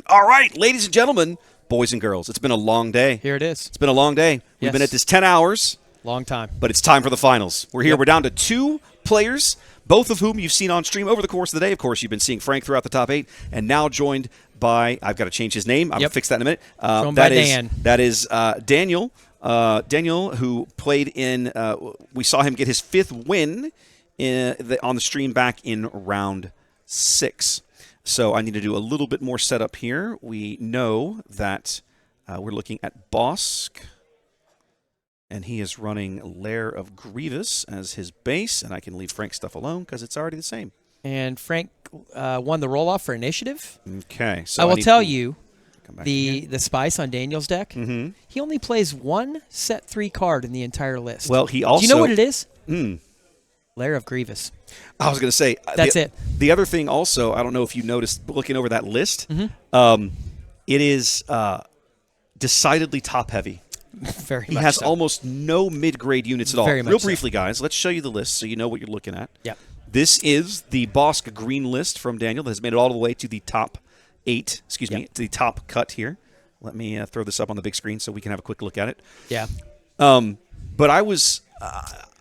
All right, ladies and gentlemen, boys and girls, it's been a long day. Here it is. It's been a long day. We've been at this 10 hours. Long time. But it's time for the finals. We're here. Yep. We're down to 2 players, both of whom you've seen on stream over the course of the day. Of course, you've been seeing Frank throughout the top 8, and now joined by, I've got to change his name. I'll fix that in a minute. Dan. That is Daniel. Daniel, who played in, we saw him get his 5th win on the stream back in round 6. So I need to do a little bit more setup here. We know that we're looking at Bossk, and he is running Lair of Grievous as his base, and I can leave Frank's stuff alone because it's already the same. And Frank won the roll-off for initiative. Okay. So I will tell you, the spice on Daniel's deck, he only plays 1 set 3 card in the entire list. Well, he also... Do you know what it is? Lair of Grievous. I was going to say... That's it. The other thing also, I don't know if you noticed looking over that list, it is decidedly top-heavy. Very much He has so. almost no mid-grade units at all. Very much Real briefly, guys, let's show you the list so you know what you're looking at. Yep. This is the Bossk green list from Daniel that has made it all the way to the top 8, to the top cut here. Let me throw this up on the big screen so we can have a quick look at it. Yeah. But I was...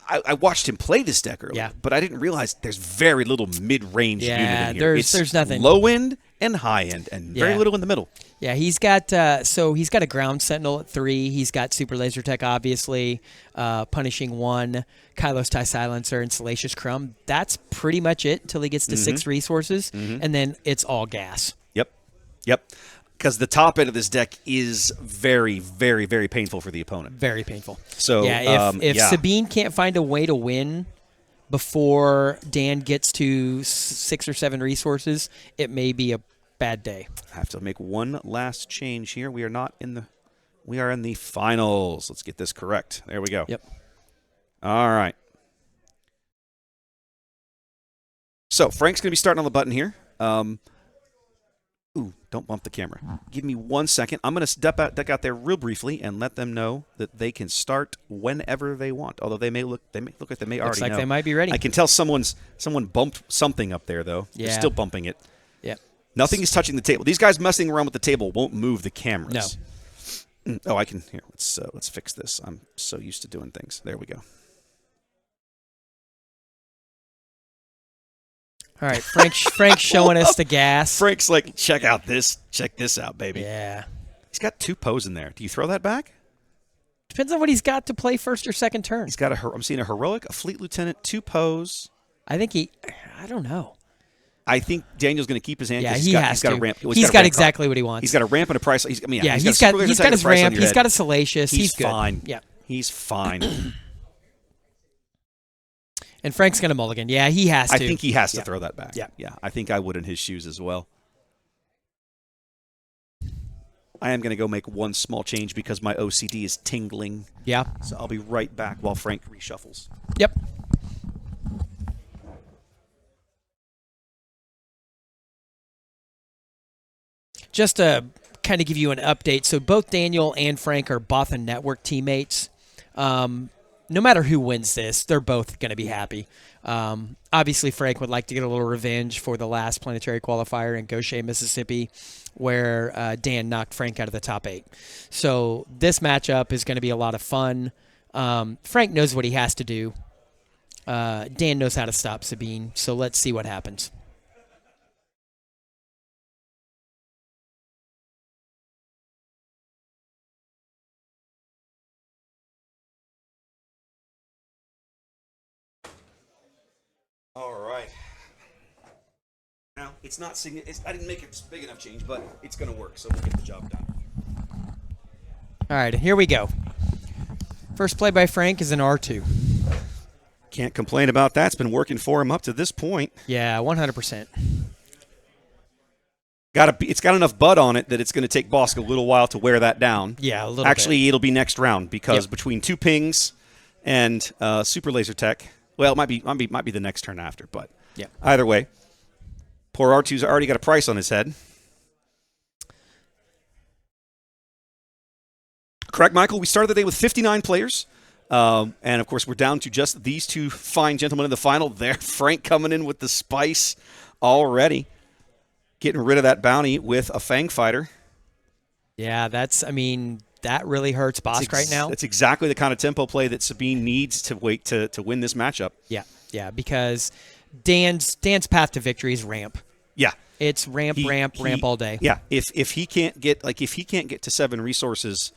I watched him play this deck earlier, but I didn't realize there's very little mid-range unit in here. There's nothing. Low end and high end, and very little in the middle. Yeah, he's got he's got a Ground Sentinel at 3. He's got Super Laser Tech, obviously, Punishing 1, Kylos TIE Silencer, and Salacious Crumb. That's pretty much it until he gets to 6 resources, and then it's all gas. Yep. Because the top end of this deck is very, very, very painful for the opponent. Very painful. So if Sabine can't find a way to win before Dan gets to 6 or 7 resources, it may be a bad day. I have to make one last change here. We are in the finals. Let's get this correct. There we go. Yep. All right. So Frank's going to be starting on the button here. Ooh, don't bump the camera. Give me 1 second. I'm going to deck out there real briefly and let them know that they can start whenever they want. Although they may look like they may already know. Looks like they might be ready. I can tell someone bumped something up there though. Yeah. They're still bumping it. Yep. Nothing is touching the table. These guys messing around with the table won't move the cameras. No. Oh, I can. Here, let's fix this. I'm so used to doing things. There we go. All right, Frank's showing us the gas. Frank's like, check this out, baby. Yeah. He's got 2 pose in there. Do you throw that back? Depends on what he's got to play first or second turn. He's got I'm seeing a heroic, a fleet lieutenant, 2 pose. I think I don't know. I think Daniel's going to keep his hand. Yeah, he's got a ramp. He's got exactly what he wants. He's got a ramp and a price. He's got his ramp. He's got a Salacious. He's good. Fine. Yeah. He's fine. And Frank's going to mulligan. Yeah, he has to. I think he has to throw that back. Yeah. I think I would in his shoes as well. I am going to go make one small change because my OCD is tingling. Yeah. So I'll be right back while Frank reshuffles. Yep. Just to kind of give you an update, so both Daniel and Frank are Bothan Network teammates. No matter who wins this, they're both going to be happy. Obviously, Frank would like to get a little revenge for the last Planetary Qualifier in Goshen, Mississippi, where Dan knocked Frank out of the top 8. So this matchup is going to be a lot of fun. Frank knows what he has to do. Dan knows how to stop Sabine, so let's see what happens. All right. Now, it's not I didn't make it big enough change, but it's going to work, so we'll get the job done. All right, here we go. First play by Frank is an R2. Can't complain about that. It's been working for him up to this point. Yeah, 100%. It's got enough bud on it that it's going to take Bossk a little while to wear that down. Yeah, a little Actually, bit. It'll be next round because between 2 pings and Super Laser Tech, well, it might be the next turn after, but either way, poor R2's already got a price on his head. Correct, Michael? We started the day with 59 players. And, of course, we're down to just these 2 fine gentlemen in the final. There, Frank coming in with the spice already. Getting rid of that bounty with a Fang Fighter. Yeah, that really hurts Bossk right now. It's exactly the kind of tempo play that Sabine needs to wait to win this matchup. Yeah, because Dan's path to victory is ramp. Yeah. It's ramp all day. Yeah, if he can't get to 7 resources,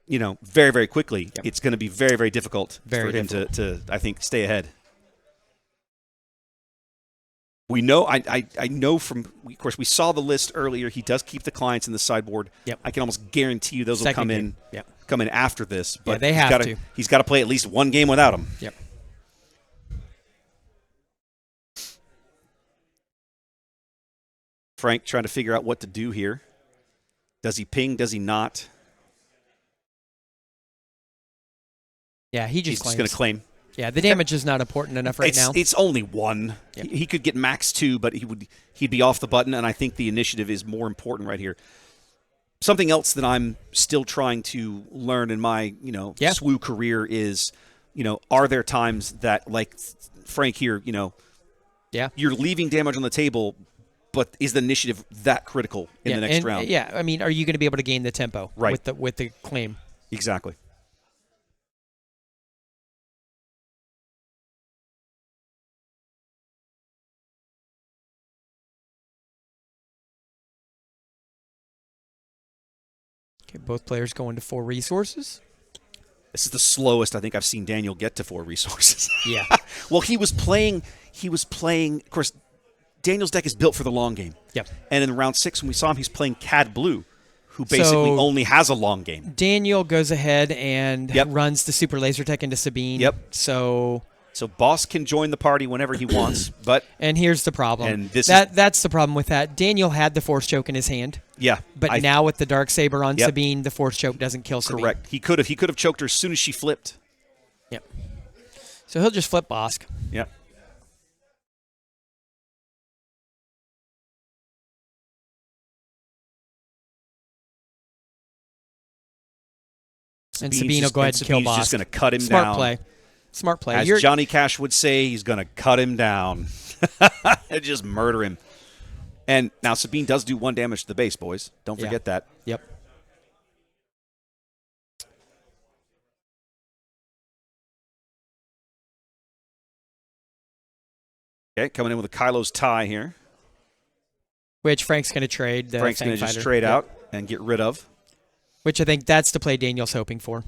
very, very quickly, it's going to be very, very difficult for him to I think stay ahead. We know I know of course we saw the list earlier. He does keep the clients in the sideboard. Yep. I can almost guarantee you those will come in after this. But they have to. He's got to play at least one game without them. Yep. Frank trying to figure out what to do here. Does he ping? Does he not? Yeah, he's just going to claim. Yeah, the damage is not important enough now. It's only 1. Yep. He could get max 2, but he'd be off the button, and I think the initiative is more important right here. Something else that I'm still trying to learn in my SWU career is, are there times that, like Frank here, you're leaving damage on the table, but is the initiative that critical in the next round? Yeah, are you going to be able to gain the tempo with the claim? Exactly. Okay, both players going to 4 resources. This is the slowest I think I've seen Daniel get to 4 resources. Yeah. Well, he was playing, of course, Daniel's deck is built for the long game. Yep. And in round 6 when we saw him, he's playing Cad Blue, who basically only has a long game. Daniel goes ahead and runs the Super Laser Tech into Sabine. Yep. So Bossk can join the party whenever he wants, and here's the problem. And that's the problem with that. Daniel had the Force Choke in his hand. Yeah. But now with the Dark Saber on Sabine, the Force Choke doesn't kill Sabine. Correct. He could have choked her as soon as she flipped. Yep. So he'll just flip Bossk. Yep. And Sabine will go ahead and kill Bossk. He's just going to cut him down. Smart play. As Johnny Cash would say, he's going to cut him down. And just murder him. And now Sabine does do 1 damage to the base, boys. Don't forget that. Yep. Okay, coming in with a Kylo's tie here. Which Frank's going to trade. Frank's going to just trade out and get rid of. Which I think that's the play Daniel's hoping for.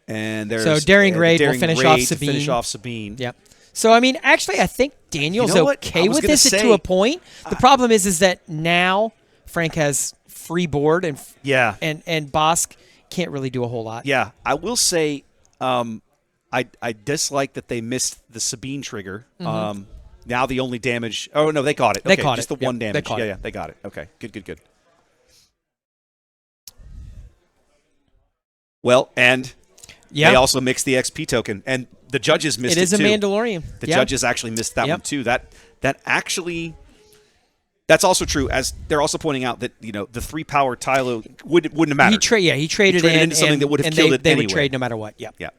And there's so Daring Raid will finish off Sabine. Yep. So, actually, I think Daniel's okay with this to a point. The problem is that now Frank has free board and Bossk can't really do a whole lot. Yeah, I will say I dislike that they missed the Sabine trigger. Mm-hmm. Now the only damage. Oh no, they caught it. They caught just it. the 1 damage. Yeah, they got it. Okay, good. Well, and they also mixed the XP token, and the judges missed it too. It is a Mandalorian. The judges actually missed that one too. That actually. That's also true, as they're also pointing out that the 3-power Tylo wouldn't have mattered. He traded in into something that would have killed it anyway. They would trade no matter what. Yeah.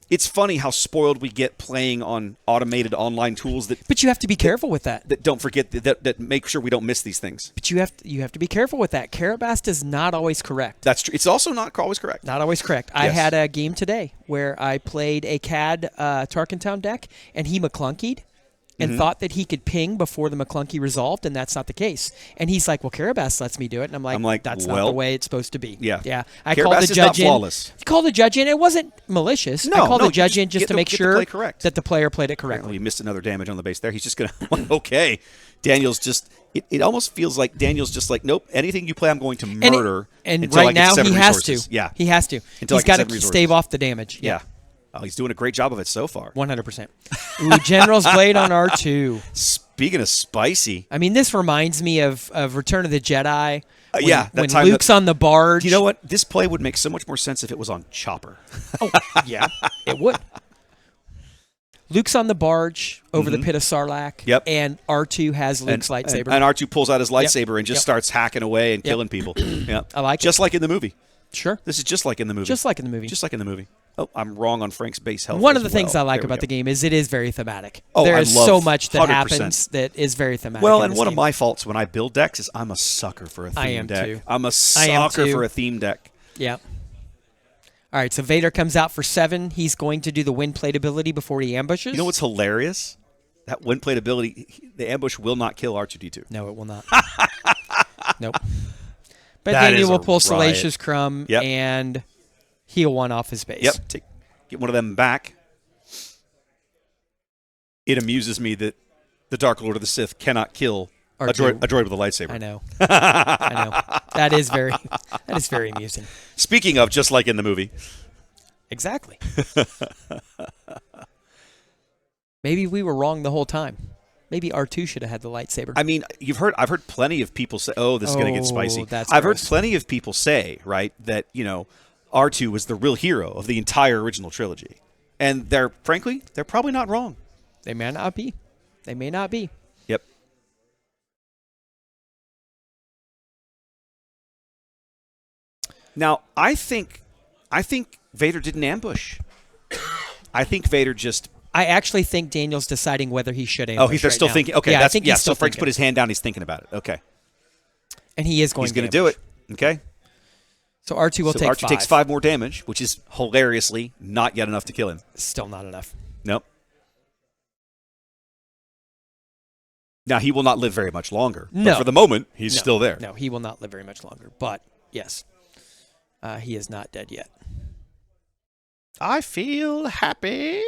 It's funny how spoiled we get playing on automated online tools But you have to be careful with that. That don't forget that make sure we don't miss these things. But you have to be careful with that. Karabast is not always correct. That's true. It's also not always correct. Not always correct. Yes. I had a game today where I played a CAD Tarkentown deck, and he McClunkied and thought that he could ping before the McClunky resolved, and that's not the case. And he's like, well, Karabast lets me do it. And I'm like that's not the way it's supposed to be. Yeah. I called the judge in. Flawless. Called the judge in. It wasn't malicious. No, I called the judge in just to make sure that the player played it correctly. He missed another damage on the base there. He's just going to, okay. Daniel's just, it almost feels like Daniel's just like, nope, anything you play I'm going to murder. And right now he has to. Yeah. He has to. He's got to stave off the damage. Yeah. Oh, he's doing a great job of it so far. 100%. Ooh, General's Blade on R2. Speaking of spicy. This reminds me of Return of the Jedi. When time Luke's on the barge. You know what? This play would make so much more sense if it was on Chopper. Oh, yeah, it would. Luke's on the barge over the pit of Sarlacc. Yep. And R2 has Luke's lightsaber. And R2 pulls out his lightsaber and just starts hacking away and killing people. Yeah. I like it. Just like in the movie. Sure. This is just like in the movie. Just like in the movie. Just like in the movie. Oh, I'm wrong on Frank's base health. One as of the things well. I like There we about go. the game is it is very thematic. Oh, there I is love so much that 100%. happens that is very thematic. Well, in and this one game. of my faults when I build decks is I'm a sucker for a theme I am deck. too. I'm a I am sucker too. for a theme deck. Yeah. All right, so Vader comes out for 7. He's going to do the wind plate ability before he ambushes. You know what's hilarious? That wind plate ability, the ambush will not kill R2-D2. No, it will not. Nope. But That Daniel is will a pull riot. Salacious Crumb Yep. and heal 1 off his base. Yep. Get one of them back. It amuses me that the Dark Lord of the Sith cannot kill a R2. droid with a lightsaber. I know. I know. That is very amusing. Speaking of, just like in the movie. Exactly. Maybe we were wrong the whole time. Maybe R2 should have had the lightsaber. I mean, I've heard plenty of people say, "Oh, this is going to get spicy." That's I've heard gross. plenty of people say, right, that R2 was the real hero of the entire original trilogy, and they're probably not wrong. They may not be. They may not be. Yep. Now, I think Vader didn't ambush. I think Vader just. I actually think Daniel's deciding whether he should ambush. Oh, they're still now. thinking. Okay, yeah, I think he's so still Frank's thinking. put his hand down. He's thinking about it. Okay, And he is going. he's going to to do it. Okay. So R2 will So take R2 5. takes 5 more damage, which is hilariously not yet enough to kill him. Still not enough. Nope. Now, he will not live very much longer. No. But for the moment, he's No. still there. No, he will not live very much longer. But yes, he is not dead yet. I feel happy.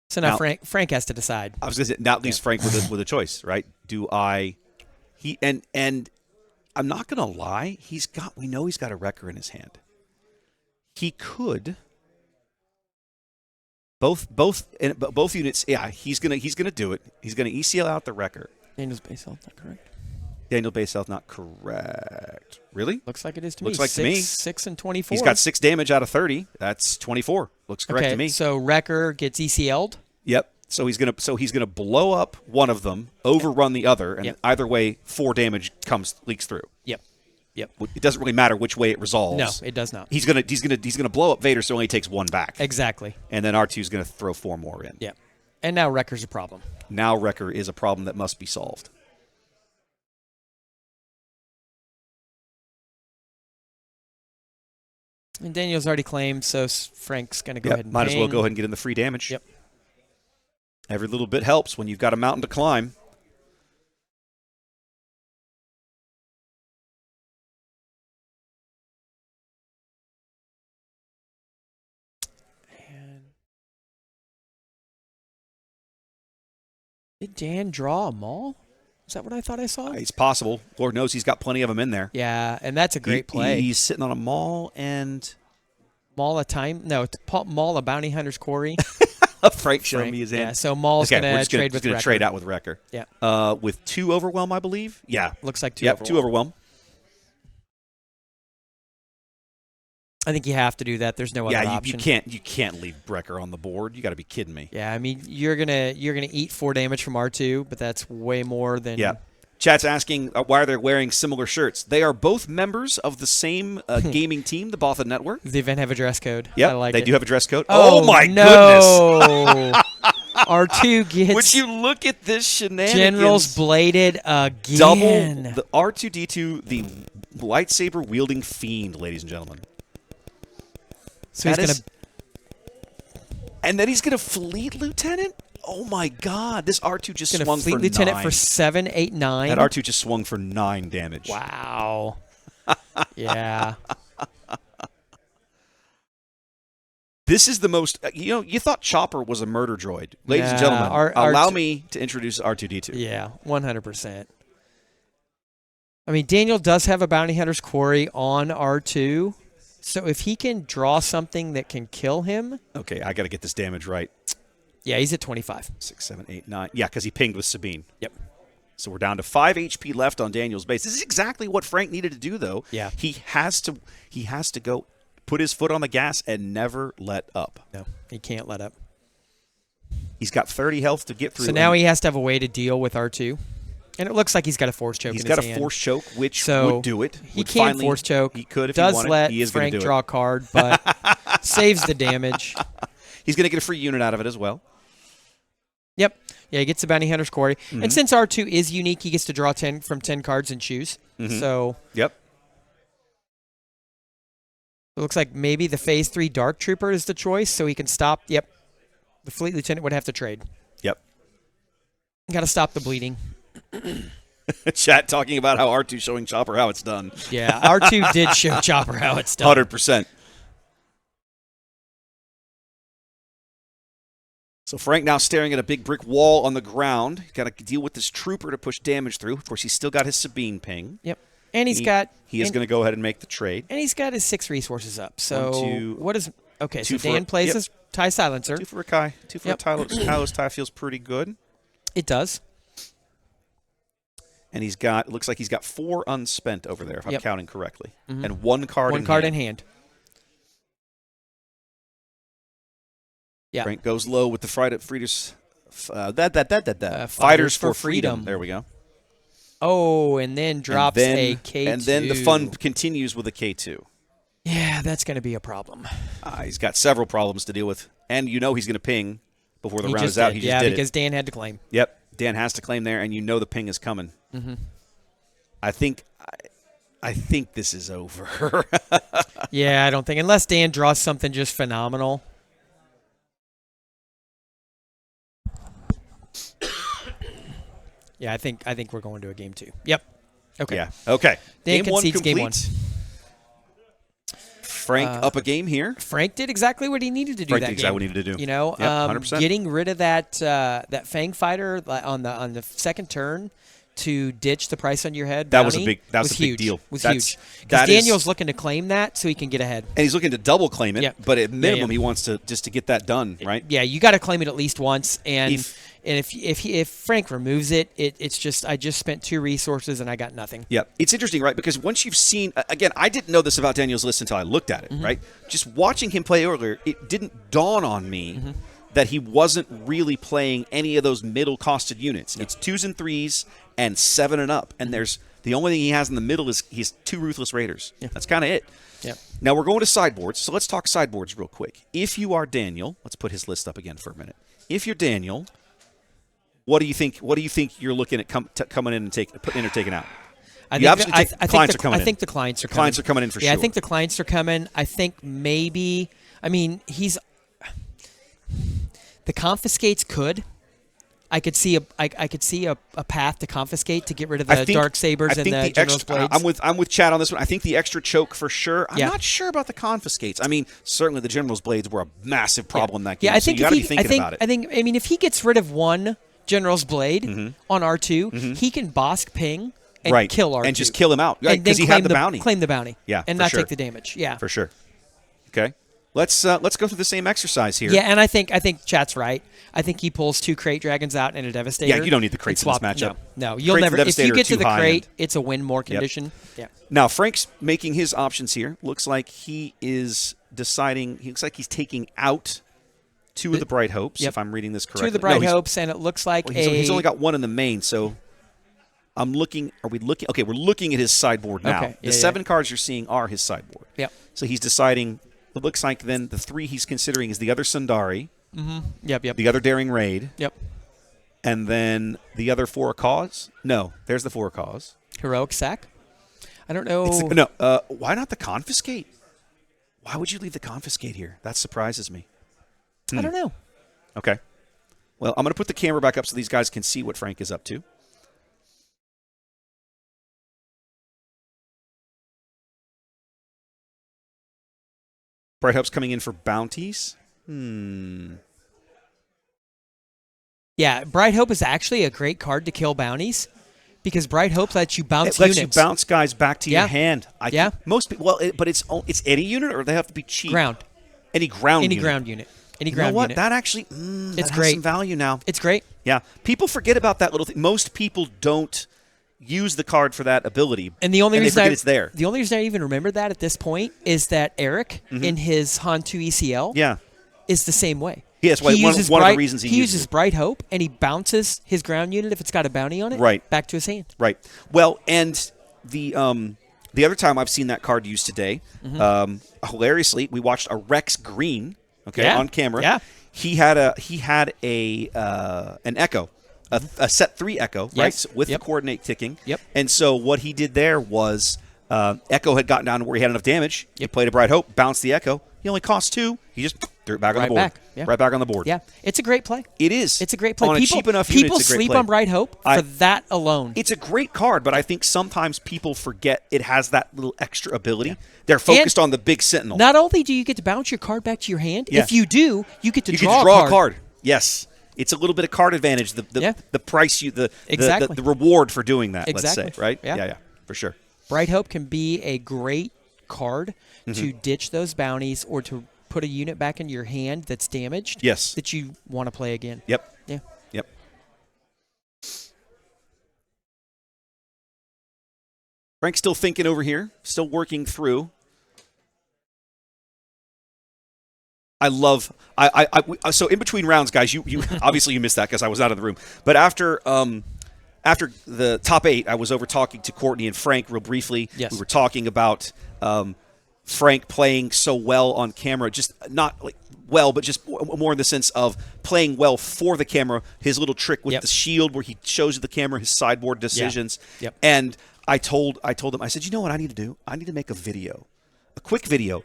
So now Now- Frank has to decide. I was going to say, now it leaves Frank with a choice, right? And I'm not going to lie, we know he's got a wrecker in his hand. He could both units, yeah, he's going to do it. He's going to ECL out the wrecker. Daniel's base health, not correct. Daniel base health not correct. Really? Looks like it is to Looks me. like to me. 6 and 24. He's got 6 damage out of 30. That's 24. Looks correct to me. So Wrecker gets ECL'd. Yep. So he's gonna blow up one of them, overrun the other, and Yep. either way, 4 damage leaks through. Yep. It doesn't really matter which way it resolves. No, it does not. He's gonna blow up Vader, so he only takes 1 back. Exactly. And then R2's gonna throw 4 more in. Yep. And now Wrecker's a problem. Now Wrecker is a problem that must be solved. And Daniel's already claimed, so Frank's going to go Yep. ahead and Might as well ping. go ahead and get in the free damage. Yep. Every little bit helps when you've got a mountain to climb. And did Dan draw a Maul? Is that what I thought I saw? It's possible. Lord knows he's got plenty of them in there. Yeah, and that's a great play. He's sitting on a Maul and Maul a time? No, Maul a bounty hunter's quarry. Frank showing me his hand. Yeah, so Maul's Okay, going we're to just gonna, trade with Wrecker. trade out with Wrecker. Yeah. With 2 overwhelm, I believe. Yeah. Looks like 2 Yep, overwhelm. 2 overwhelm. I think you have to do that. There's no other Yeah, option. you can't leave Wrecker on the board. You got to be kidding me. Yeah, I mean you're gonna eat 4 damage from R2, but that's way more than. Yeah. Chat's asking why are they wearing similar shirts. They are both members of the same gaming team, the Botha Network. Does the event have a dress code? Yep, I like they it. do have a dress code. Oh, my no. R2 gets Would you look at this shenanigans? General's bladed again. Double the R2-D2, the lightsaber wielding fiend, ladies and gentlemen. So he's That gonna. is- And then he's going to fleet lieutenant? Oh my God! This R2 just Gonna swung fleet for lieutenant 9. for 7, 8, 9. That R2 just swung for 9 damage. Wow. Yeah. This is the most. You thought Chopper was a murder droid, ladies and Nah, gentlemen. R2 allow me to introduce R2-D2. Yeah. 100%. I mean, Daniel does have a bounty hunter's quarry on R2, so if he can draw something that can kill him. Okay, I got to get this damage right. Yeah, he's at 25. 6, 7, 8, 9. Yeah, because he pinged with Sabine. Yep. So we're down to 5 HP left on Daniel's base. This is exactly what Frank needed to do, though. Yeah. He has to go put his foot on the gas and never let up. No, he can't let up. He's got 30 health to get through. So now he has to have a way to deal with R2. And it looks like he's got a force choke He's in got his a hand. force choke, which So would do it. He Would can finally- force choke. He could if does he wanted. let He is going Frank to do draw it. a card, but saves the damage. He's going to get a free unit out of it as well. Yep. Yeah, he gets the Bounty Hunter's Quarry. Mm-hmm. And since R2 is unique, he gets to draw 10 from 10 cards and choose. Mm-hmm. So Yep. it looks like maybe the Phase 3 Dark Trooper is the choice, so he can stop. Yep. The Fleet Lieutenant would have to trade. Yep. Got to stop the bleeding. Chat talking about how R2 showing Chopper how it's done. Yeah, R2 did show Chopper how it's done. 100%. So Frank now staring at a big brick wall on the ground. He's got to deal with this trooper to push damage through. Of course, he's still got his Sabine ping. Yep. And He is going to go ahead and make the trade. And he's got his 6 resources up. So 1, 2, what is okay? So 2 for Dan plays yep. his TIE Silencer. 2 for a Kai. 2 for Yep. a Tyler's tie feels pretty good. It does. And looks like he's got 4 unspent over there, if I'm Yep. counting correctly. Mhm. And 1 card One in card hand. in hand. Yeah. Frank goes low with the Fighters for Freedom. There we go. Oh, and then drops a K2. And then the fun continues with a K2. Yeah, that's going to be a problem. He's got several problems to deal with. And he's going to ping before the He round just is out. did. He just did because it. Dan had to claim. Yep. Dan has to claim there, and the ping is coming. Mm-hmm. I think this is over. Yeah, I don't think unless Dan draws something just phenomenal. Yeah, I think we're going to a game 2. Yep. Okay. Yeah. Okay. Dan Game 1 concedes complete. game 1. Frank up a game here. Frank did exactly what he needed to do. Frank that did exactly game. what he needed to do. You know, Yep, 100%. getting rid of that Fang fighter on the second turn to ditch the price on your head. That was a bounty big huge. deal. Was That's- huge because that is- Daniel's looking to claim that so he can get ahead. And he's looking to double claim it, Yep. but at minimum yeah. he wants to just to get that done, right? Yeah, you got to claim it at least once, and If- if Frank removes it, it's just I just spent 2 resources and I got nothing. Yeah, it's interesting, right? Because once you've seen, again, I didn't know this about Daniel's list until I looked at it, Mm-hmm. right? Just watching him play earlier, it didn't dawn on me Mm-hmm. that he wasn't really playing any of those middle-costed units. It's 2s and 3s and 7 and up, and there's the only thing he has in the middle is he's 2 Ruthless Raiders. Yeah. That's kind of it. Yep. Now we're going to sideboards, so let's talk sideboards real quick. If you are Daniel, let's put his list up again for a minute. If you're Daniel, what do you think? What do you think you're looking at coming in and putting in or taking out? I You obviously think think clients are coming in. I think the clients are coming. Clients are coming in for Yeah, sure. I think the clients are coming. I think maybe. I mean, the confiscates could. I could see a path to confiscate to get rid of the dark sabers and the general's blades. I'm with Chad on this one. I think the extra choke for sure. I'm Yeah. not sure about the confiscates. I mean, certainly the general's blades were a massive problem in that game. Yeah, I so think you got to be thinking about it. I mean, if he gets rid of one general's blade on R2, he can Bossk ping and right. kill R2 and just kill him out, right? and then Because he had the bounty. claim the bounty. Yeah, and for not sure. take the damage. Yeah, For sure. Okay. Let's go through the same exercise here. Yeah, and I think Chat's right. I think he pulls 2 crate dragons out and a devastator. Yeah, you don't need the crates in this and swap. matchup. No, you'll Crates and never. If you Devastator get to are the too high crate, end. it's a win more condition. Yeah. Now, Frank's making his options here. Looks like he is deciding. He looks like he's taking out 2 of the Bright Hopes, Yep. if I'm reading this 2 correctly. of the Bright No, he's- Hopes, and it looks like well, he's only got 1 in the main, so I'm looking. Are we looking? Okay, we're looking at his sideboard now. Okay, The yeah, 7 cards you're seeing are his sideboard. Yep. So he's deciding. It looks like then the 3 he's considering is the other Sundari, Yep. the other Daring Raid, Yep. and then the other For a Cause. No, there's the For a Cause. Heroic sack. I don't know. No, why not the Confiscate? Why would you leave the Confiscate here? That surprises me. I don't know. Okay. Well, I'm going to put the camera back up so these guys can see what Frank is up to. Bright Hope's coming in for bounties. Yeah, Bright Hope is actually a great card to kill bounties because Bright Hope lets you bounce It lets units. you bounce guys back to your Yeah. hand. Yeah. Most people, but it's any unit, or they have to be cheap. ground. Any ground. Any unit. ground unit. Any You know ground what? unit. That actually, that It's has great. some value now. It's great. Yeah, people forget about that little thing. Most people don't use the card for that ability, And the only they reason forget it's there. The only reason I even remember that at this point is that Eric in his Han 2 ECL Yeah, is the same way. Yes, one of the reasons he uses Bright Hope, and he bounces his ground unit if it's got a bounty on it back to his hand. Right. Well, and the other time I've seen that card used today, hilariously, we watched a Rex Green, on camera. Yeah. He had an Echo, a set 3 Echo, right, so with the coordinate ticking. Yep. And so what he did there was Echo had gotten down to where he had enough damage. He played a Bright Hope, bounced the Echo. He only cost 2. He just threw it back on the board. Right back on the board. Yeah, it's a great play. It is. It's a great play. On a cheap enough unit, people it's a great sleep play. on Bright Hope for that alone. It's a great card, but I think sometimes people forget it has that little extra ability. Yeah. They're focused on the big Sentinel. Not only do you get to bounce your card back to your hand, if you do, you get to draw a card. Yes. It's a little bit of card advantage. The price the reward for doing that, let's say, right? Yeah, for sure. Bright Hope can be a great card to ditch those bounties or to put a unit back into your hand that's damaged. Yes. That you want to play again. Yep. Yeah. Yep. Frank's still thinking over here, still working through. So in between rounds, guys, you obviously you missed that because I was out of the room. But after the top 8, I was over talking to Courtney and Frank real briefly. Yes. We were talking about Frank playing so well on camera, just not like well, but just more in the sense of playing well for the camera. His little trick with the shield where he shows the camera his sideboard decisions. Yep. And I told him, I said, you know what I need to do? I need to make a video, a quick video,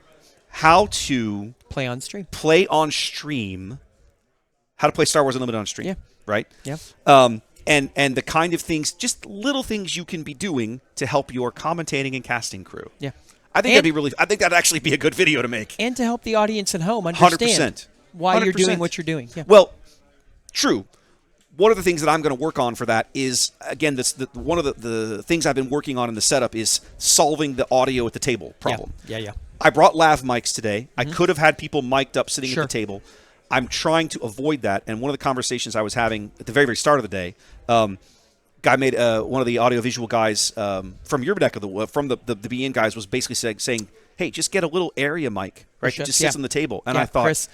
how to play on stream. How to play Star Wars Unlimited on stream. Yeah. Right? Yeah. And the kind of things, just little things you can be doing to help your commentating and casting crew. Yeah. I think that'd actually be a good video to make. And to help the audience at home understand 100%. why you're doing what you're doing. Yeah. Well, true. One of the things that I'm going to work on for that is, again, one of the things I've been working on in the setup is solving the audio at the table problem. Yeah. I brought lav mics today. I could have had people mic'd up sitting at the table. I'm trying to avoid that. And one of the conversations I was having at the very, very start of the day, guy made one of the audiovisual guys from your deck from the BN guys was basically saying, hey, just get a little area mic, right? That just sits on the table. And I thought, Chris,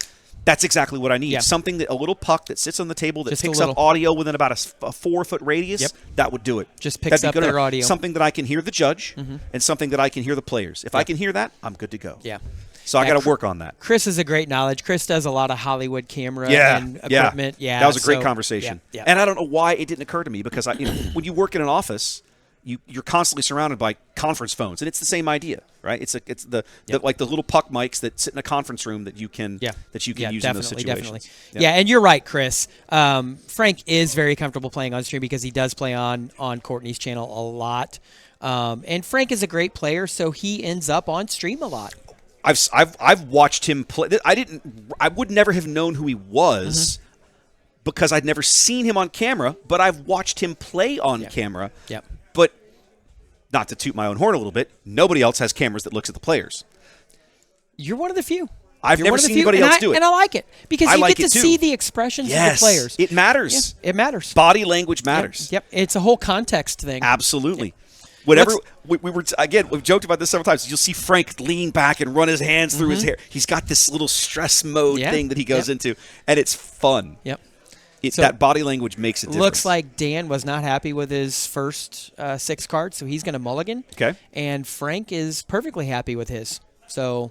that's exactly what I need. Something a little puck that sits on the table that just picks up audio within about a 4-foot radius. That would do it. Just picks up their audio. Something that I can hear the judge and something that I can hear the players. If I can hear that, I'm good to go. Yeah. So I got to work on that. Chris is a great knowledge. Chris does a lot of Hollywood camera and equipment. Yeah. That was a great conversation. Yeah. And I don't know why it didn't occur to me because when you work in an office, you're constantly surrounded by conference phones, and it's the same idea, right? It's the like the little puck mics that sit in a conference room that you can use in those situations. Definitely. Yeah, and you're right, Chris. Frank is very comfortable playing on stream because he does play on Courtney's channel a lot, and Frank is a great player, so he ends up on stream a lot. I've watched him play. I would never have known who he was. Because I'd never seen him on camera, but I've watched him play on camera. Yep. But not to toot my own horn a little bit, nobody else has cameras that looks at the players. You're one of the few. I've never seen anybody else do it. And I like it because you get to see the expressions of the players. It matters. Yeah, it matters. Body language matters. Yep. It's a whole context thing. Absolutely. Yep. Whenever we've joked about this several times. You'll see Frank lean back and run his hands through his hair. He's got this little stress mode thing that he goes into, and it's fun. Yep. That body language makes a difference. Looks like Dan was not happy with his first 6 cards, so he's going to mulligan. Okay. And Frank is perfectly happy with his. So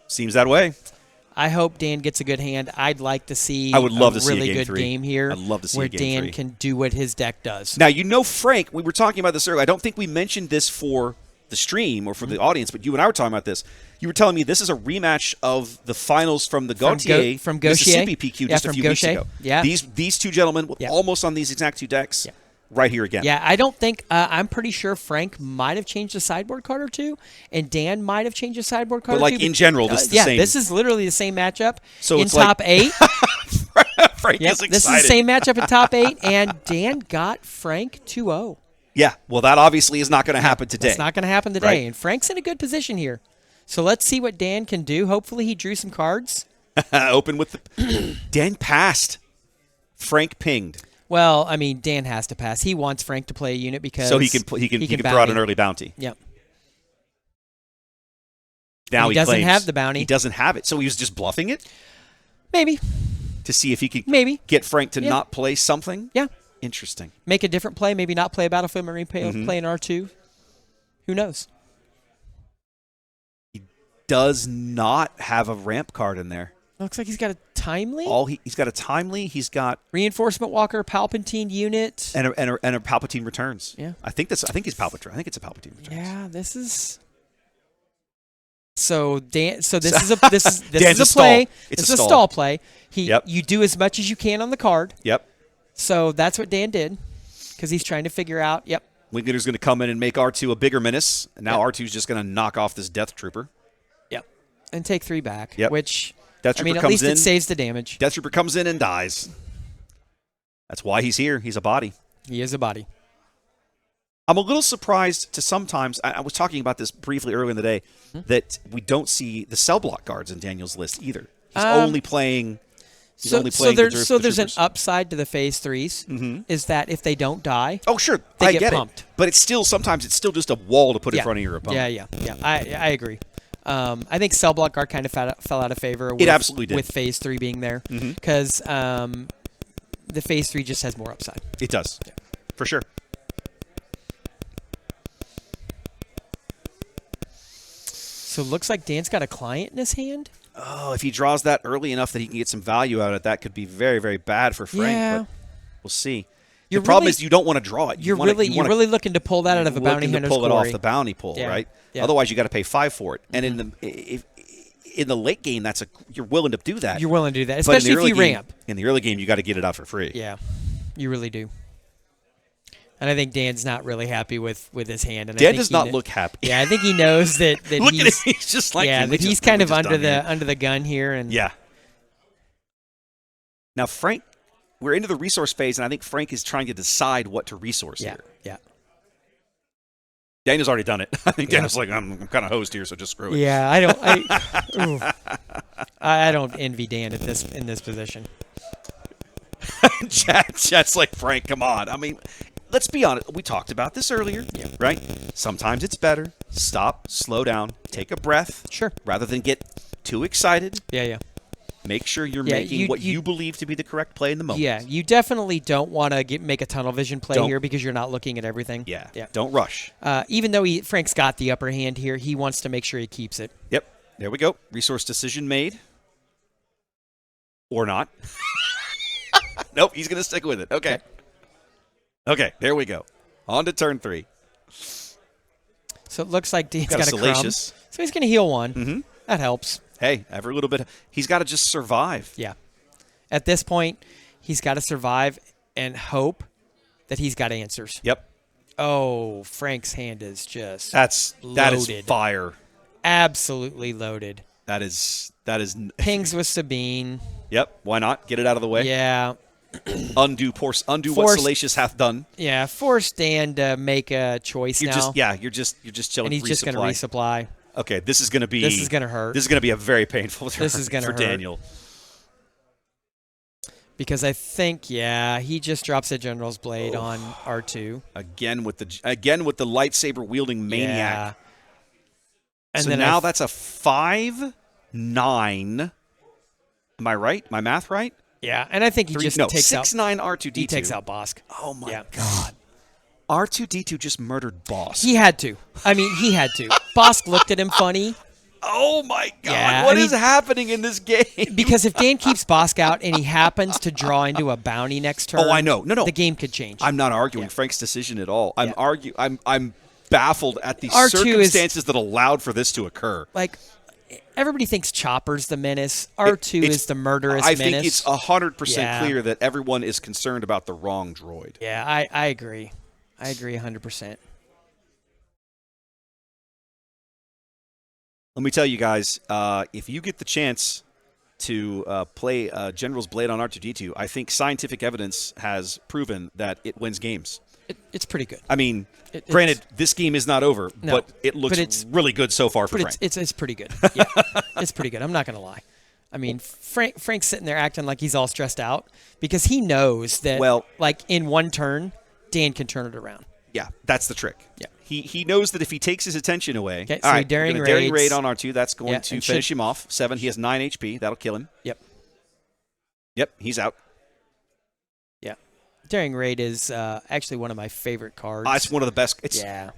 seems that way. I hope Dan gets a good hand. I'd like to see I would love to really see a game good 3. game here. I'd love to see where a game Dan 3. can do what his deck does. Now, Frank, we were talking about this earlier. I don't think we mentioned this for the stream or for the audience, but you and I were talking about this. You were telling me this is a rematch of the finals from the Gautier from Mississippi PQ just a few weeks ago. Yeah. These two gentlemen almost on these exact 2 decks right here again. Yeah, I don't think I'm pretty sure Frank might have changed a sideboard card or 2, and Dan might have changed a sideboard card but or 2. In general, this is the same. This is literally the same matchup so in top 8. Frank is excited. This is the same matchup in top 8, and Dan got Frank 2-0. Yeah, well, that obviously is not going to happen today. It's not going to happen today, right? And Frank's in a good position here. So let's see what Dan can do. Hopefully he drew some cards. Open with the... Dan passed. Frank pinged. Well, I mean, Dan has to pass. He wants Frank to play a unit because he can throw out an early bounty. Yep. Now he doesn't have the bounty. He doesn't have it, so he was just bluffing it? Maybe. to see if he could Maybe get Frank to not play something. Yeah. Interesting. Make a different play. Maybe not play a Battlefield Marine play in R2. Who knows? He does not have a ramp card in there. Looks like he's got a timely. He's got a timely. He's got reinforcement walker, Palpatine unit, and a Palpatine returns. Yeah, I think he's Palpatine. I think it's a Palpatine returns. Yeah, this is. So Dan. So this is a play. It's a stall play. You do as much as you can on the card. Yep. So that's what Dan did, because he's trying to figure out. Yep. Wingletter's going to come in and make R2 a bigger menace, and now R2's just going to knock off this Death Trooper. Yep. And take 3 back. Yep. Which Death Trooper at comes least in, it saves the damage. Death Trooper comes in and dies. That's why he's here. He's a body. He is a body. I'm a little surprised to sometimes, I was talking about this briefly earlier in the day, that we don't see the cell block guards in Daniel's list either. He's only playing So there's an upside to the phase 3s, is that if they don't die, sure, they I get get pumped. it. But sometimes it's still just a wall to put in front of your opponent. Yeah. I agree. I think cell block guard kind of fell out of favor. It absolutely did. With phase 3 being there, because the phase 3 just has more upside. It does, for sure. So it looks like Dan's got a client in his hand. Oh, if he draws that early enough that he can get some value out of it, that could be very, very bad for Frank. Yeah. But we'll see. The problem is you don't want to draw it. You're really looking to pull that out of a bounty hunter's pull it quarry. off the bounty pull, right? Yeah. Otherwise, you got to pay 5 for it. And in the late game, you're willing to do that. You're willing to do that, especially if you ramp. In the early game, you got to get it out for free. Yeah, you really do. And I think Dan's not really happy with his hand. And Dan does not look happy. Yeah, I think he knows that look at him. He's just like that he's kind of under the gun here. And yeah. Now Frank, we're into the resource phase, and I think Frank is trying to decide what to resource here. Yeah. Daniel's already done it. I think Daniel's like, I'm kind of hosed here, so just screw it. Yeah, I don't envy Dan in this position. Chat's like, Frank, come on. I mean, let's be honest. We talked about this earlier, right? Sometimes it's better. Stop, slow down, take a breath. Sure. Rather than get too excited. Yeah. Make sure you're making what you believe to be the correct play in the moment. Yeah, you definitely don't want to make a tunnel vision play here because you're not looking at everything. Yeah. Don't rush. Even though Frank's got the upper hand here, he wants to make sure he keeps it. Yep. There we go. Resource decision made. Or not. Nope, he's going to stick with it. Okay. There we go. On to turn 3. So it looks like Dean's got a crumb. Salacious. So he's going to heal 1. Mm-hmm. That helps. Hey, every little bit. He's got to just survive. Yeah. At this point, he's got to survive and hope that he's got answers. Yep. Oh, Frank's hand is just that is loaded. fire. Absolutely loaded. That is Pings with Sabine. Yep. Why not? Get it out of the way. Yeah. Undo what Salacious hath done. Yeah. Force Dan to make a choice now. You're just chilling. And he's just going to resupply. Okay, this is going to hurt. This is going to be a very painful turn for hurt. Daniel. Because I think, he just drops a General's Blade on R2. Again with the lightsaber wielding maniac. Yeah. And so then now that's a 5-9. Am I right? My math right? Yeah, and I think he takes out 6-9 R2D2. He takes out Bossk. Oh my god. R2D2 just murdered Bossk. He had to. He had to. Bossk looked at him funny. Oh my god. Yeah, what is happening in this game? Because if Dan keeps Bossk out and he happens to draw into a bounty next turn, I know. No. The game could change. I'm not arguing Frank's decision at all. I'm baffled at the circumstances that allowed for this to occur. Like, everybody thinks Chopper's the menace. R2 is the murderous menace. I think it's 100% clear that everyone is concerned about the wrong droid. Yeah, I agree. I agree 100%. Let me tell you guys, if you get the chance to play General's Blade on R2D2, I think scientific evidence has proven that it wins games. It's pretty good. I mean, granted, this game is not over, but it looks really good so far for Frank. It's pretty good. Yeah, it's pretty good. I'm not going to lie. I mean, Frank's sitting there acting like he's all stressed out because he knows that, in one turn, Dan can turn it around. Yeah, that's the trick. Yeah. He knows that if he takes his attention away, okay, all right, daring raid on R2, that's going to finish him off. 7, he has 9 HP. That'll kill him. Yep. Yep, he's out. Yeah. Daring Raid is actually one of my favorite cards. It's one of the best. It's so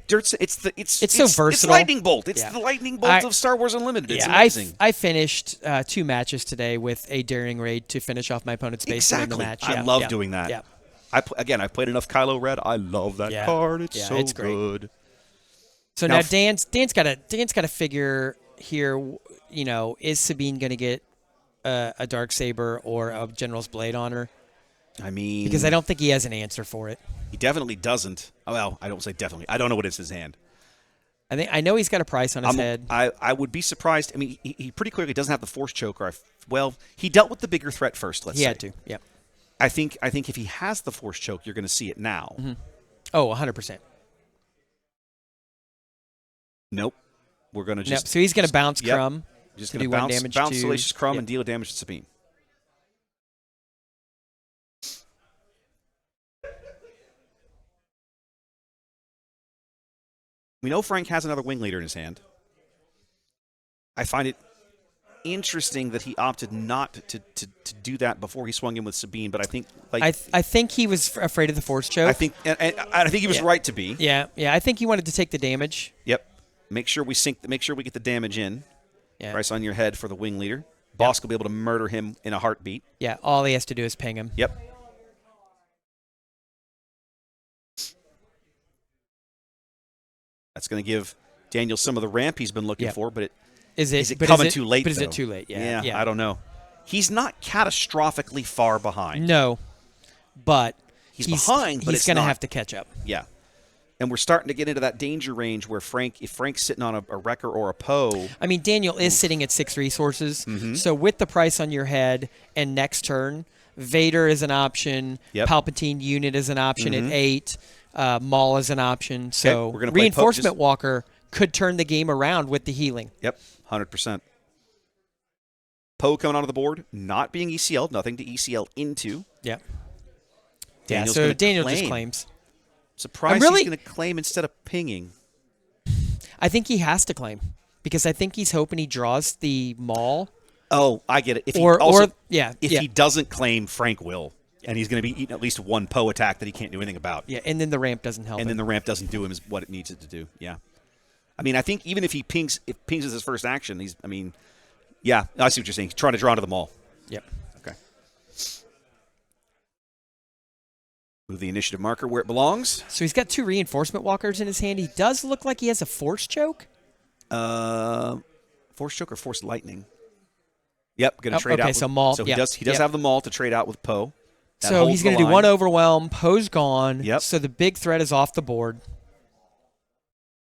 versatile. It's Lightning Bolt. It's Yeah. the Lightning Bolt of Star Wars Unlimited. It's Yeah, amazing. I finished 2 matches today with a Daring Raid to finish off my opponent's base to win the match. I love doing that. Yeah. I've played enough Kylo Red. I love that card. It's so it's great. good. So now Dan's got to figure here. You know, is Sabine going to get a Darksaber or a General's Blade on her? I mean, because I don't think he has an answer for it. He definitely doesn't. Well, I don't say definitely. I don't know what is his hand. I know he's got a price on his head. I would be surprised. I mean, he pretty clearly doesn't have the Force Choke. Well, he dealt with the bigger threat first. Let's say he had to. Yep. I think if he has the Force Choke, you're going to see it now. Mm-hmm. Oh, 100%. Nope. We're going to just. So he's going to bounce Crumb. Just going to bounce Salacious Crumb and deal damage to Sabine. We know Frank has another wing leader in his hand. I find it interesting that he opted not to do that before he swung in with Sabine, but I think I think he was afraid of the Force Choke. I think he was right to be. Yeah. I think he wanted to take the damage. Yep. Make sure we get the damage in. Yeah. Price on your head for the wing leader. Bossk will be able to murder him in a heartbeat. Yeah. All he has to do is ping him. Yep. That's going to give Daniel some of the ramp he's been looking for, but is it coming too late? But is it too late? Yeah. I don't know. He's not catastrophically far behind. No, but he's behind. But he's going to have to catch up. Yeah, and we're starting to get into that danger range where if Frank's sitting on a Wrecker or a Poe. I mean, Daniel is sitting at 6 resources, so with the price on your head and next turn, Vader is an option. Yep. Palpatine unit is an option at 8. Maul is an option. So we're gonna Reinforcement Walker could turn the game around with the healing. Yep, 100%. Poe coming onto the board, not being ECL'd, nothing to ECL into. Yep. So Daniel just claims. Surprised he's going to claim instead of pinging. I think he has to claim because I think he's hoping he draws the Maul. Oh, I get it. If he doesn't claim, Frank will. And he's going to be eating at least one Poe attack that he can't do anything about. Yeah, and then the ramp doesn't help. And then the ramp doesn't do him what it needs it to do. Yeah. I mean, I think even if pings as his first action, I see what you're saying. He's trying to draw into the Maul. Yep. Okay. Move the initiative marker where it belongs. So he's got 2 Reinforcement Walkers in his hand. He does look like he has a Force Choke. Force Choke or Force Lightning? Yep, going to trade out. Okay, so Maul. So he does have the Maul to trade out with Poe. So he's going to do 1 Overwhelm. Poe's gone. Yep. So the big threat is off the board.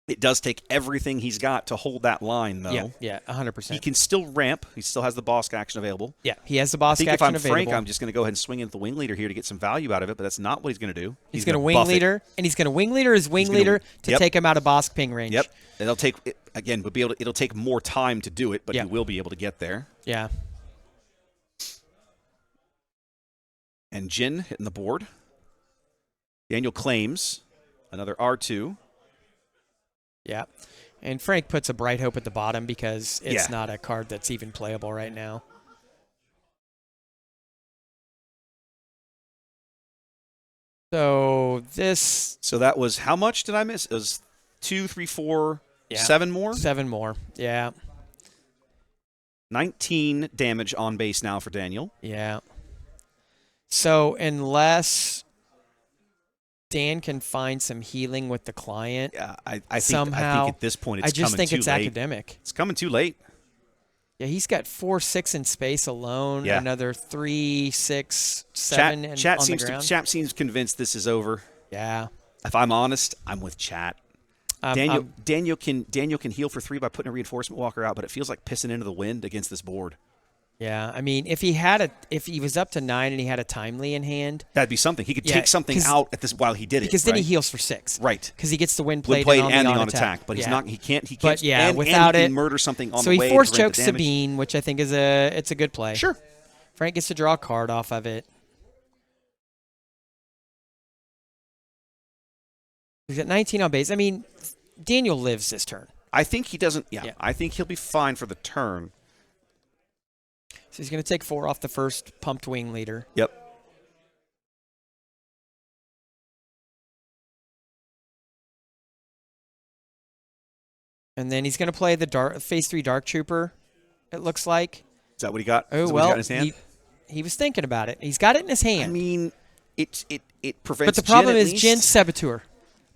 It does take everything he's got to hold that line, though. Yeah, 100%. He can still ramp. He still has the Bossk action available. Yeah, he has the Bossk action available. If I'm Frank, I'm just going to go ahead and swing into the wing leader here to get some value out of it, but that's not what he's going to do. He's going to wing leader, and he's going to wing leader his wing leader to take him out of Bossk ping range. Yep. It'll take more time to do it, but he will be able to get there. Yeah. And Jin hitting the board. Daniel claims another R2. Yeah. And Frank puts a Bright Hope at the bottom because it's not a card that's even playable right now. So that was, how much did I miss? It was 2, 3, 4, 7 more? 7 more, yeah. 19 damage on base now for Daniel. Yeah. So unless Dan can find some healing with the client, I think at this point it's coming too late. I just think it's academic. It's coming too late. Yeah, he's got 4, 6 in space alone. Yeah. Another 3, 6, 7 on the ground. Chat seems convinced this is over. Yeah. If I'm honest, I'm with Chat. Daniel can heal for 3 by putting a Reinforcement Walker out, but it feels like pissing into the wind against this board. Yeah, I mean, if he was up to 9 and he had a Timely in hand, that'd be something. He could take something out at this while he did it. Because then he heals for 6. Right. Because he gets the Wind Blade and the on attack. But he's not. He can't. But without he it, can murder something on so the way. So he force chokes Sabine, which I think is a good play. Sure. Frank gets to draw a card off of it. He's got 19 on base. I mean, Daniel lives this turn. I think he doesn't. Yeah. I think he'll be fine for the turn. So he's going to take 4 off the first pumped wing leader. Yep. And then he's going to play the phase 3 Dark Trooper, it looks like. Is that what he got? Oh, Is that what well, he got in his hand? he was thinking about it. He's got it in his hand. I mean, it prevents. But the problem Jyn at is least. Jyn's Saboteur.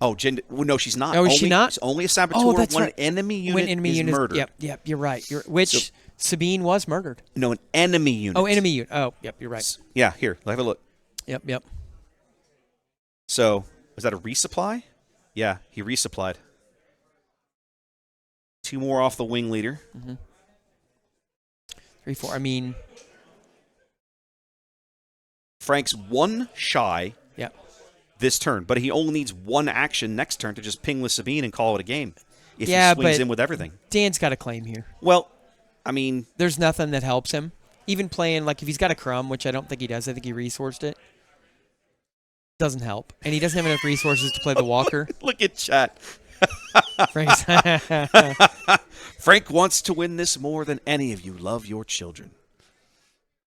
Oh, Jyn. Well, no, she's not. Oh, is she not? She's only a saboteur Oh, that's when right. an enemy unit When enemy is unit, murdered. Yep, you're right. Which Sabine was murdered. No, an enemy unit. Oh, enemy unit. Oh, yep, you're right. Yeah, here, have a look. Yep. So, was that a resupply? Yeah, he resupplied. 2 more off the wing leader. 3, 4. I mean, Frank's 1 shy yep. this turn, but he only needs 1 action next turn to just ping with Sabine and call it a game. If Yeah, he swings but in with everything. Dan's got a claim here. Well, I mean, There's nothing that helps him. Even playing, like, if he's got a Crumb, which I don't think he does. I think he resourced it. Doesn't help. And he doesn't have enough resources to play the Walker. look at chat. Frank's Frank wants to win this more than any of you love your children.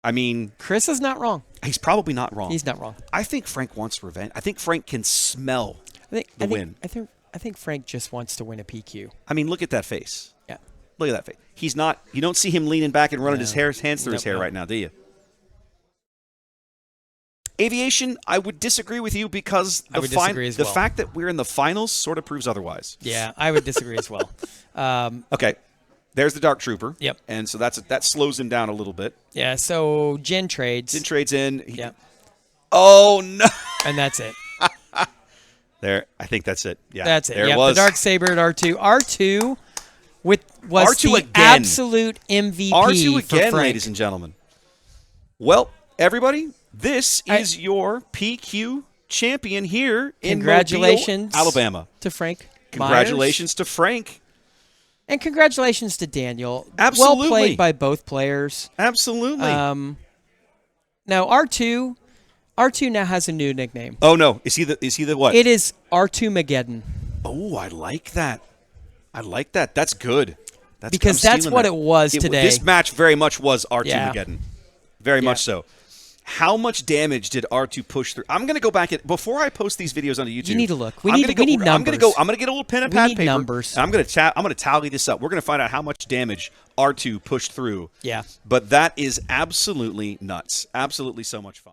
I mean, Chris is not wrong. he's probably not wrong. He's not wrong. I think Frank wants revenge. I think Frank can smell the win. I think Frank just wants to win a PQ. I mean, look at that face. Yeah. Look at that face. He's not. You don't see him leaning back and running his hands through his hair Nope. right now, do you? Aviation, I would disagree with you because I would disagree as the well. fact that we're in the finals sort of proves otherwise. Yeah, I would disagree as well. Okay, there's the Dark Trooper. Yep. And so that slows him down a little bit. Yeah, so Jyn trades. Jyn trades in. Yep. Oh no! And that's it. There, I think that's it. Yeah, That's it. There Yep, it was. the Dark Saber at R2. R2 was R2 the again. absolute MVP R2 for again, Frank. ladies and gentlemen. Well, everybody, this is your PQ champion here in Congratulations Mobile, Alabama. to Frank Congratulations Myers. to Frank. And congratulations to Daniel. Absolutely. Well played by both players. Absolutely. Now R2 now has a new nickname. Oh no, is he the what? It is R2 Mageddon. Oh, I like that. I like that. That's good. Because I'm that's stealing what that. it was today. This match very much was R2 Yeah. Mageddon. Very much so. How much damage did R2 push through? I'm going to go back before I post these videos onto YouTube. You need to look. We need numbers. I'm going to get a little pen and pad paper. Numbers. And I'm going to tally this up. We're going to find out how much damage R2 pushed through. Yeah. But that is absolutely nuts. Absolutely so much fun.